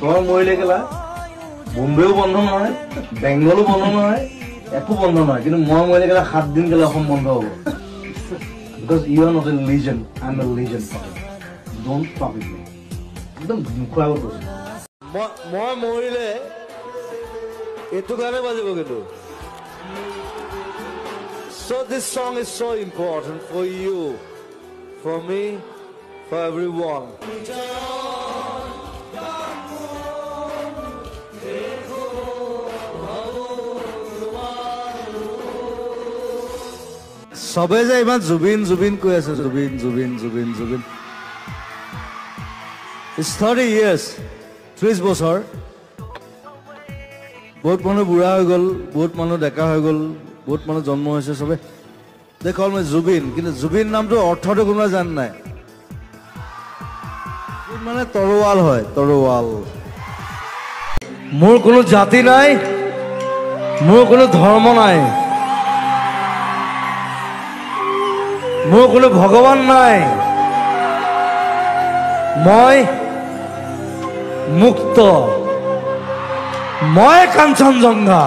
তই মৰিলে কেলা বোম্বেও বন্ধ নহয়, বেংগলো বন্ধ নহয়, একো বন্ধ নহয়, কিন্তু মই মৰিলে কেলা 7 দিন কেলা অসম বন্ধ হ'ব। Because you are not a legend, I'm a legend. Don't fuck with me. একদম মুখৰ আগত কৈছো। মই মৰিলে এইটো গানে বাজিব কিন্তু। So this song is so important for you, for me, for everyone. সবে যে ইমান জুবিন জুবিন কৈ আছে, জুবিন জুবিন জুবিন জুবিন। It's 30 years, 30 বছৰ। বহুত মানুহ বুঢ়া হৈ গ'ল, বহুত মানুহ ডেকা হৈ গ'ল, বহুত মানুহ জন্ম হৈছে, চবে they call me জুবিন। কিন্তু জুবিন নামটো অৰ্থটো কোনোবা জান নাই? মানে তৰোৱাল হয়, তৰোৱাল। মোৰ কোনো জাতি নাই, মোৰ কোনো ধৰ্ম নাই, মোৰ কোনো ভগৱান নাই, মই মুক্ত, মই কাঞ্চনজংঘা।